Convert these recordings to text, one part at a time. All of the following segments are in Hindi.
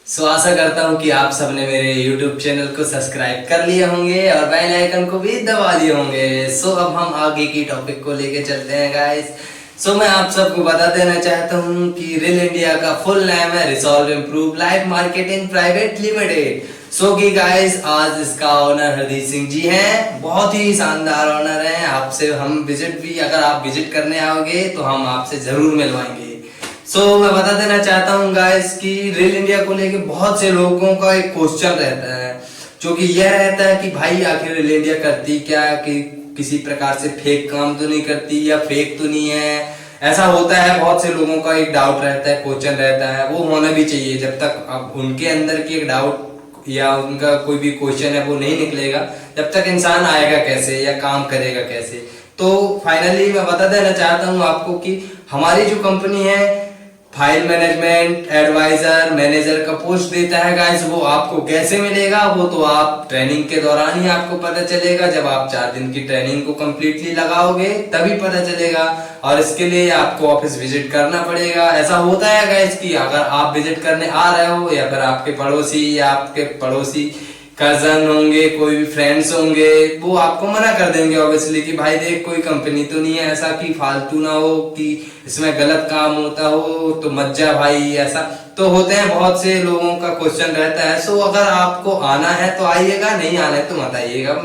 आशा करता हूँ कि आप सबने मेरे YouTube चैनल को सब्सक्राइब कर लिए होंगे और बेल आइकन को भी दबा दिए होंगे। अब हम आगे की टॉपिक को लेके चलते हैं गाइस। मैं आप सबको बता देना चाहता हूँ कि रिल इंडिया का फुल नेम है resolve improve life marketing private limited. कि गाइस आज इसका ओनर हरदीप सिंह जी हैं, बहुत ही शानदार ओनर हैं। आपसे हम विजिट भी, अगर आप विजिट करने आओगे तो हम आपसे जरूर मिलवाएंगे। मैं बता देना चाहता हूँ गाइस कि रिल इंडिया को लेके बहुत से लोगों का एक क्वेश्चन रहता है, जो कि यह रहता है कि भाई आखिर रिल इंडिया करती क्या, कि किसी प्रकार से फेक काम तो नहीं करती या फेक तो नहीं है। ऐसा होता है, बहुत से लोगों का एक डाउट रहता है, क्वेश्चन रहता है, वो होना भी चाहिए। जब तक अब उनके अंदर की एक डाउट या उनका कोई भी क्वेश्चन है वो नहीं निकलेगा, जब तक इंसान आएगा कैसे या काम करेगा कैसे। तो फाइनली मैं बता देना चाहता हूँ आपको कि हमारी जो कंपनी है फाइल मैनेजमेंट एडवाइजर मैनेजर का पोस्ट देता है गाइस। वो आपको कैसे मिलेगा, वो तो आप ट्रेनिंग के दौरान ही आपको पता चलेगा। जब आप 4 दिन की ट्रेनिंग को कंप्लीटली लगाओगे तभी पता चलेगा, और इसके लिए आपको ऑफिस विजिट करना पड़ेगा। ऐसा होता है गाइस कि अगर आप विजिट करने आ रहे हो या फिर आपके पड़ोसी कजन होंगे, कोई भी फ्रेंड्स होंगे, वो आपको मना कर देंगे ऑब्वियसली कि भाई देख कोई कंपनी तो नहीं है ऐसा कि फालतू ना हो, कि इसमें गलत काम होता हो तो मत जा भाई। ऐसा तो होते हैं, बहुत से लोगों का क्वेश्चन रहता है। अगर आपको आना है तो आइएगा, नहीं आना है तो मत आइएगा।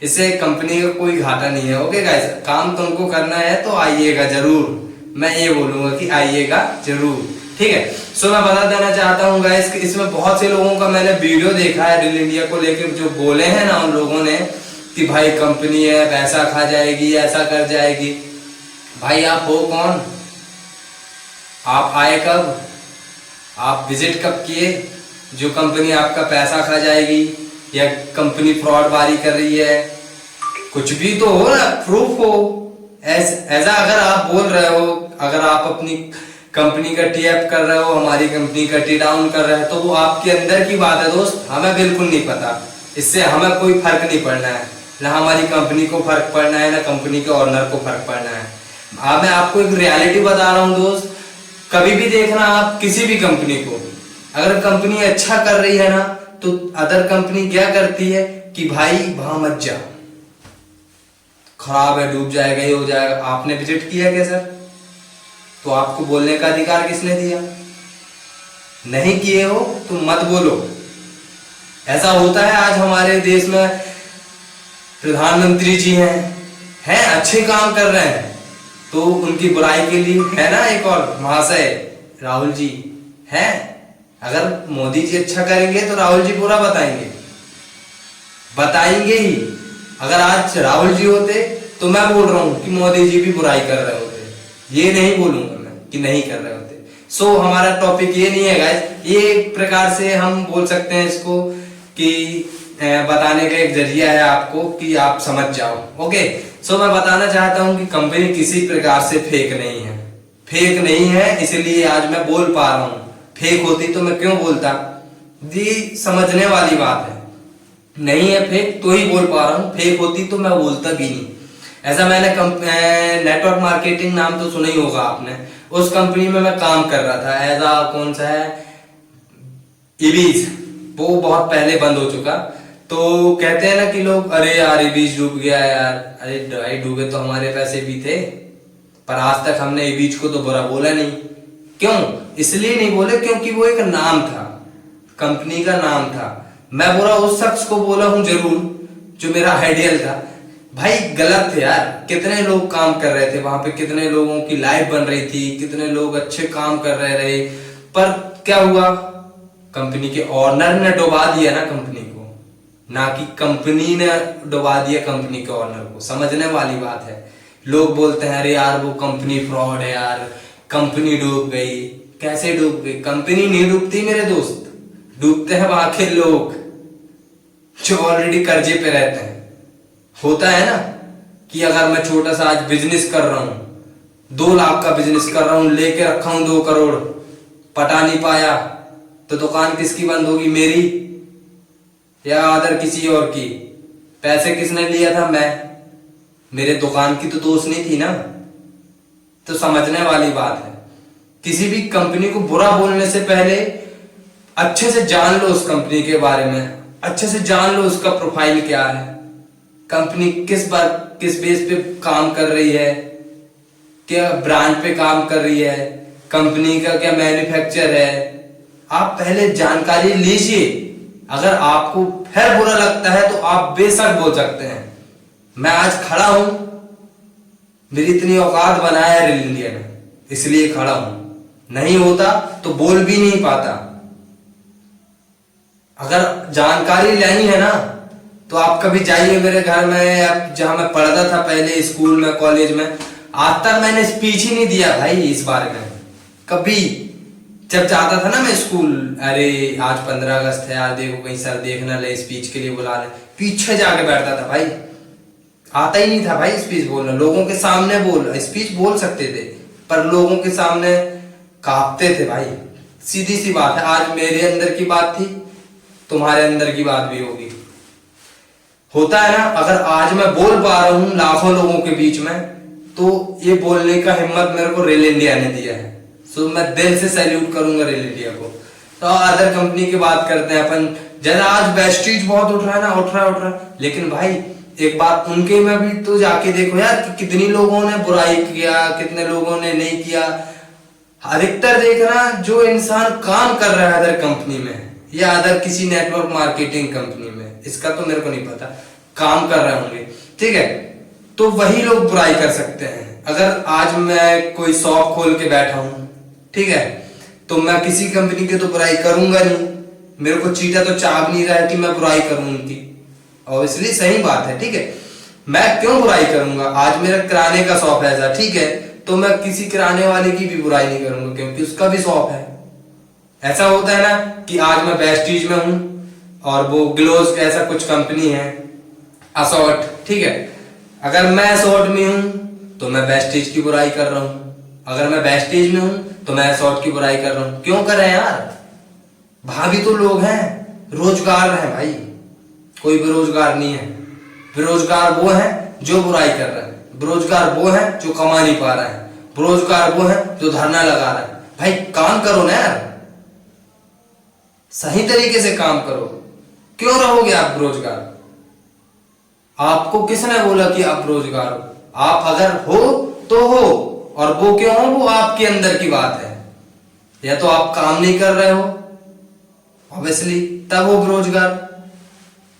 इससे कंपनी का कोई घाटा नहीं है। ओके गाइस, काम तुमको करना है तो आइएगा जरूर, मैं ये बोलूंगा कि आइएगा जरूर, ठीक है। मैं बता देना चाहता हूँ गाइस कि इसमें बहुत से लोगों का मैंने वीडियो देखा है रिल इंडिया को लेकर, जो बोले हैं ना उन लोगों ने कि भाई कंपनी है पैसा खा जाएगी, ऐसा कर जाएगी। भाई आप हो कौन, आप आए कब, आप विजिट कब किए जो कंपनी आपका पैसा खा जाएगी या कंपनी फ्रॉड बारी कर रही है। कुछ भी तो हो ना, प्रूफ हो। ऐसा अगर आप बोल रहे हो, अगर आप अपनी कंपनी का टी अप कर रहे हो, हमारी कंपनी का टी डाउन कर रहे हो, तो वो आपके अंदर की बात है दोस्त, हमें बिल्कुल नहीं पता। इससे हमें कोई फर्क नहीं पड़ना है, ना हमारी कंपनी को फर्क पड़ना है, ना कंपनी के ओनर को फर्क पड़ना है। मैं आपको एक रियलिटी बता रहा हूँ दोस्त, कभी भी देखना आप किसी भी कंपनी को, अगर कंपनी अच्छा कर रही है ना तो अदर कंपनी क्या करती है कि भाई वहां मत जा, खराब है, डूब जाएगा, ये हो जाएगा। आपने विजिट किया क्या सर? तो आपको बोलने का अधिकार किसने दिया? नहीं किए हो तो मत बोलो। ऐसा होता है, आज हमारे देश में प्रधानमंत्री जी हैं अच्छे काम कर रहे हैं तो उनकी बुराई के लिए है ना एक और महाशय राहुल जी हैं। अगर मोदी जी अच्छा करेंगे तो राहुल जी बुरा बताएंगे ही। अगर आज राहुल जी होते तो मैं बोल रहा हूं कि मोदी जी भी बुराई कर रहे होते, ये नहीं बोलूंगा मैं कि नहीं कर रहे होते। हमारा टॉपिक ये नहीं है गाइस, ये एक प्रकार से हम बोल सकते हैं इसको कि बताने का एक जरिया है आपको कि आप समझ जाओ। ओके, मैं बताना चाहता हूं कि कंपनी किसी प्रकार से फेक नहीं है, इसलिए आज मैं बोल पा रहा हूं। फेक होती तो मैं क्यों बोलता जी, समझने वाली बात है। नहीं है फेक तो ही बोल पा रहा हूं, फेक होती तो मैं बोलता भी नहीं। ऐसा मैंने नेटवर्क मार्केटिंग नाम तो सुना ही होगा आपने, उस कंपनी में मैं काम कर रहा था एज आ कौन सा है इबीज, वो बहुत पहले बंद हो चुका। तो कहते हैं ना कि लोग, अरे यार इबीज डूब गया यार, अरे भाई डूबे तो हमारे पैसे भी थे, पर आज तक हमने इबीज को तो बुरा बोला नहीं। क्यों? इसलिए नहीं बोले क्योंकि वो एक नाम था, कंपनी का नाम था। मैं बुरा उस शख्स को बोला हूं जरूर जो मेरा आइडियल था। भाई गलत थे यार, कितने लोग काम कर रहे थे वहां पे, कितने लोगों की लाइफ बन रही थी, कितने लोग अच्छे काम कर रहे, पर क्या हुआ, कंपनी के ओनर ने डुबा दिया ना कंपनी को, ना कि कंपनी ने डुबा दिया कंपनी के ओनर को। समझने वाली बात है। लोग बोलते हैं अरे यार वो कंपनी फ्रॉड है यार, कंपनी डूब गई। कैसे डूब गई? कंपनी नहीं डूबती मेरे दोस्त, डूबते हैं वहां के लोग जो ऑलरेडी कर्जे पे रहते हैं। होता है ना कि अगर मैं छोटा सा आज बिजनेस कर रहा हूं, 2 लाख का बिजनेस कर रहा हूं, लेके रखा हूं 2 करोड़, पटा नहीं पाया, तो दुकान किसकी बंद होगी, मेरी या अदर किसी और की? पैसे किसने लिया था? मैं, मेरे दुकान की तो दोस्त नहीं थी ना। तो समझने वाली बात है, किसी भी कंपनी को बुरा बोलने से पहले अच्छे से जान लो उस कंपनी के बारे में, अच्छे से जान लो उसका प्रोफाइल क्या है, कंपनी किस बेस पे काम कर रही है, क्या ब्रांड पे काम कर रही है, कंपनी का क्या मैन्युफैक्चर है। आप पहले जानकारी लीजिए। अगर आपको फिर बुरा लगता है तो आप बेशक बोल सकते हैं। मैं आज खड़ा हूं, मेरी इतनी औकात बनाया है रेल इंडिया ने, इसलिए खड़ा हूं। नहीं होता तो बोल भी नहीं पाता। अगर जानकारी लेनी है ना तो आप कभी जाइए मेरे घर में, जहां मैं पढ़ता था पहले स्कूल में, कॉलेज में। आज तक मैंने स्पीच ही नहीं दिया भाई इस बारे में कभी। जब जाता था ना मैं स्कूल, अरे आज 15 अगस्त है यार, देखो कहीं सर देखना ले, स्पीच के लिए बुला ले, पीछे जाके बैठता था भाई। आता ही नहीं था भाई स्पीच बोलना। लोगों के सामने स्पीच बोल सकते थे पर लोगों के सामने कांपते थे भाई। सीधी सी बात है, आज मेरे अंदर की बात थी, तुम्हारे अंदर की बात भी होगी। होता है ना, अगर आज मैं बोल पा रहा हूं लाखों लोगों के बीच में, तो ये बोलने का हिम्मत मेरे को रेल इंडिया ने दिया है। सो मैं दिल से सैल्यूट करूंगा रेल इंडिया को। तो अदर कंपनी की बात करते हैं अपन। जरा आज वेस्टीज बहुत उठ रहा है ना, उठ रहा है, लेकिन भाई एक बात उनके में भी तो जाके देखो यार कि कितनी लोगों ने बुराई किया, कितने लोगों ने नहीं किया। अधिकतर देखना जो इंसान काम कर रहा है अदर कंपनी में या अदर किसी नेटवर्क मार्केटिंग कंपनी में, इसका तो मेरे को नहीं पता, काम कर रहे होंगे, ठीक है, तो वही लोग बुराई कर सकते हैं। अगर आज मैं कोई शॉप खोल के बैठा हूं, ठीक है, तो मैं किसी कंपनी की तो बुराई करूंगा नहीं। मेरे को चीटा तो चाह नहीं रहा है कि मैं बुराई करूं उनकी, ऑब्वियसली सही बात है, ठीक है। मैं क्यों बुराई करूंगा? आज मेरा किराने का शॉप है ऐसा, ठीक है, तो मैं किसी किराने वाले की भी बुराई नहीं करूंगा क्योंकि उसका भी शॉप है। ऐसा होता है ना कि आज मैं वेस्टीज में हूं और वो ग्लोज ऐसा कुछ कंपनी है, असॉर्ट, ठीक है, अगर मैं असॉर्ट में हूं तो मैं वेस्टीज की बुराई कर रहा हूं, अगर मैं वेस्टीज में हूं तो मैं असॉर्ट की बुराई कर रहा हूं। क्यों कर रहे हैं यार? वहां भी तो लोग हैं, रोजगार है भाई, कोई बेरोजगार नहीं है। बेरोजगार वो है जो बुराई कर रहे हैं, बेरोजगार वो है जो कमा नहीं पा रहे हैं, बेरोजगार वो है जो धरना लगा रहे हैं। भाई काम करो ना यार, सही तरीके से काम करो। क्यों रहोगे आप बेरोजगार? आपको किसने बोला कि आप बेरोजगार हो? आप अगर हो तो हो, और वो क्यों हो वो आपके अंदर की बात है। या तो आप काम नहीं कर रहे हो ऑब्वियसली, तब हो बेरोजगार।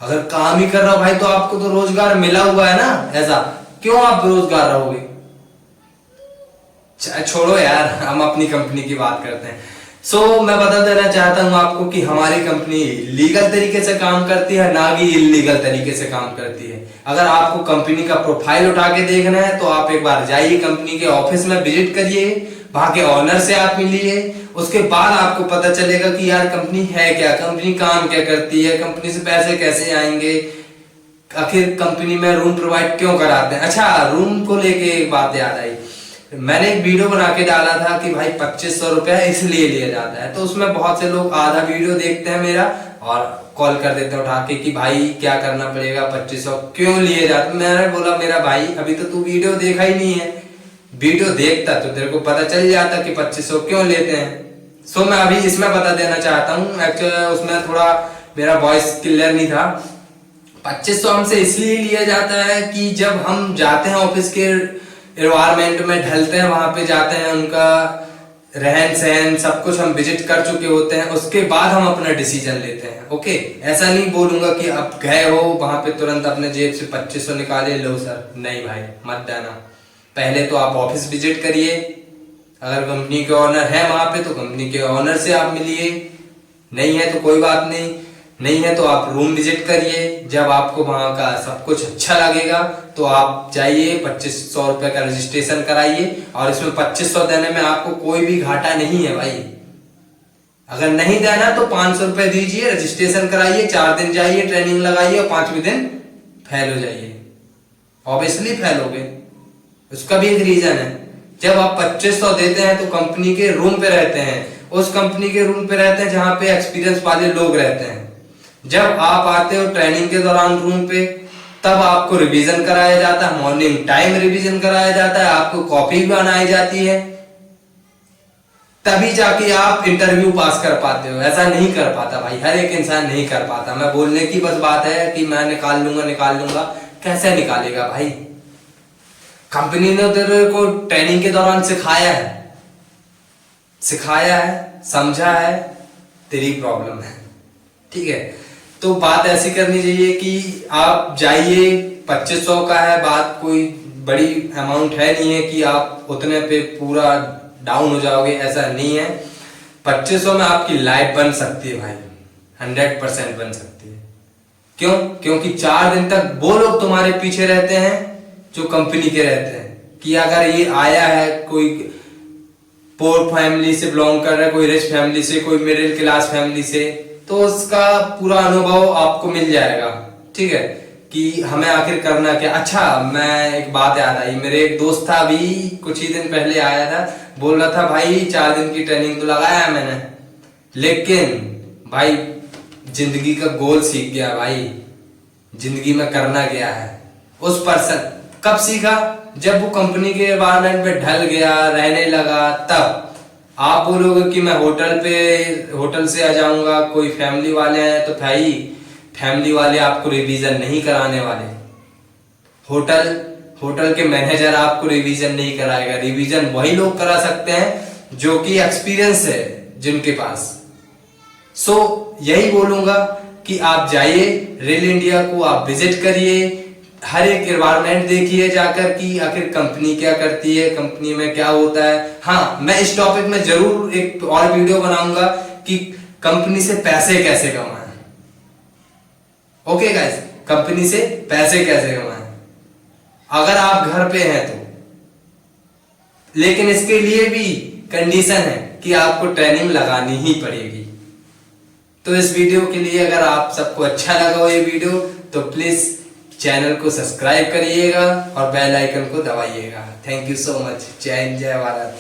अगर काम ही कर रहा हो भाई तो आपको तो रोजगार मिला हुआ है ना, ऐसा क्यों आप बेरोजगार रहोगे? छोड़ो यार, हम अपनी कंपनी की बात करते हैं। मैं बता देना चाहता हूं आपको कि हमारी कंपनी लीगल तरीके से काम करती है, ना कि इलीगल तरीके से काम करती है। अगर आपको कंपनी का प्रोफाइल उठा के देखना है तो आप एक बार जाइए कंपनी के ऑफिस में, विजिट करिए, वहां के ऑनर से आप मिलिए, उसके बाद आपको पता चलेगा कि यार कंपनी है क्या, कंपनी काम क्या करती है, कंपनी से पैसे कैसे आएंगे, आखिर कंपनी में रूम प्रोवाइड क्यों कराते हैं। अच्छा, रूम को लेके एक बात याद आई, मैंने एक वीडियो बना के डाला था कि भाई 2500 रुपया इसलिए लिया जाता है, तो उसमें बहुत से लोग आधा वीडियो देखते हैं मेरा और कॉल कर देते हैं उठा के कि भाई क्या करना पड़ेगा, 2500 क्यों लिए जाते। मैंने बोला मेरा भाई अभी तो तू वीडियो देखा ही नहीं है, वीडियो देखता तो तेरे को पता चल जाता कि 2500 क्यों लेते हैं। मैं अभी इसमें बता देना चाहता हूँ, एक्चुअली उसमें थोड़ा मेरा वॉइस क्लियर नहीं था। 2500 हमसे इसलिए लिया जाता है कि जब हम जाते हैं ऑफिस के एनवायरमेंट में, ढलते हैं, वहां पे जाते हैं, उनका रहन सहन सब कुछ हम विजिट कर चुके होते हैं, उसके बाद हम अपना डिसीजन लेते हैं। ओके, ऐसा नहीं बोलूंगा कि आप गए हो वहां पे तुरंत अपने जेब से 2500 निकाले, लो सर, नहीं भाई मत देना। पहले तो आप ऑफिस विजिट करिए, अगर कंपनी के ऑनर है वहां पे तो कंपनी के ऑनर से आप मिलिए, नहीं है तो कोई बात नहीं, नहीं है तो आप रूम विजिट करिए। जब आपको वहां का सब कुछ अच्छा लगेगा तो आप जाइए, 2500 रुपए का रजिस्ट्रेशन कराइए, और इसमें 2500 देने में आपको कोई भी घाटा नहीं है भाई। अगर नहीं देना तो 500 रुपए दीजिए, रजिस्ट्रेशन कराइए, 4 दिन जाइए, ट्रेनिंग लगाइए और 5वें दिन फेल हो जाइए। ऑब्वियसली फेल हो गए, उसका भी एक रीजन है। जब आप 2500 देते हैं तो कंपनी के रूम पे रहते हैं, उस कंपनी के रूम पे रहते हैं जहां पे एक्सपीरियंस वाले लोग रहते हैं। जब आप आते हो ट्रेनिंग के दौरान रूम पे, तब आपको रिवीजन कराया जाता है, मॉर्निंग टाइम रिवीजन कराया जाता है, आपको कॉपी भी बनाई जाती है। तभी जाके आप इंटरव्यू पास कर पाते हो। ऐसा नहीं कर पाता भाई, हर एक इंसान नहीं कर पाता। मैं बोलने की बस बात है कि मैं निकाल लूंगा, कैसे निकालेगा भाई? कंपनी ने तेरे को ट्रेनिंग के दौरान सिखाया है, समझा है, तेरी प्रॉब्लम है, ठीक है। तो बात ऐसी करनी चाहिए कि आप जाइए, 2500 का है बात, कोई बड़ी अमाउंट है नहीं है कि आप उतने पे पूरा डाउन हो जाओगे, ऐसा नहीं है। 2500 में आपकी लाइफ बन सकती है भाई, 100% बन सकती है। क्यों? क्योंकि 4 दिन तक वो लोग तुम्हारे पीछे रहते हैं जो कंपनी के रहते हैं, कि अगर ये आया है, कोई पोर फैमिली से बिलोंग कर रहा है, कोई रिच फैमिली से, कोई मिडिल क्लास फैमिली से, तो उसका पूरा अनुभव आपको मिल जाएगा, ठीक है, कि हमें आखिर करना क्या। अच्छा, मैं एक बात याद आई, मेरे एक दोस्त था, अभी कुछ ही दिन पहले आया था, बोल रहा था भाई 4 दिन की ट्रेनिंग तो लगाया मैंने, लेकिन भाई जिंदगी का गोल सीख गया भाई, जिंदगी में करना क्या है। उस पर्सन कब सीखा? जब वो कंपनी के एनवायरनमेंट में ढल गया, रहने लगा, तब। आप बोलोगे कि मैं होटल से आ जाऊंगा, कोई फैमिली वाले हैं, तो भाई फैमिली वाले आपको रिवीजन नहीं कराने वाले। होटल के मैनेजर आपको रिवीजन नहीं कराएगा। रिवीजन वही लोग करा सकते हैं जो कि एक्सपीरियंस है जिनके पास। सो यही बोलूंगा कि आप जाइए, रेल इंडिया को आप विजिट करिए, हर एक एनवायरनमेंट देखिए जाकर कि आखिर कंपनी क्या करती है, कंपनी में क्या होता है। हाँ, मैं इस टॉपिक में जरूर एक और वीडियो बनाऊंगा कि कंपनी से पैसे कैसे कमाएं। ओके गाइस, कंपनी से पैसे कैसे कमाएं अगर आप घर पे हैं तो। लेकिन इसके लिए भी कंडीशन है कि आपको ट्रेनिंग लगानी ही पड़ेगी। तो इस वीडियो के लिए अगर आप सबको अच्छा लगा हो ये वीडियो, तो प्लीज चैनल को सब्सक्राइब करिएगा और बेल आइकन को दबाइएगा। Thank you so much. जय हिंद, जय भारत।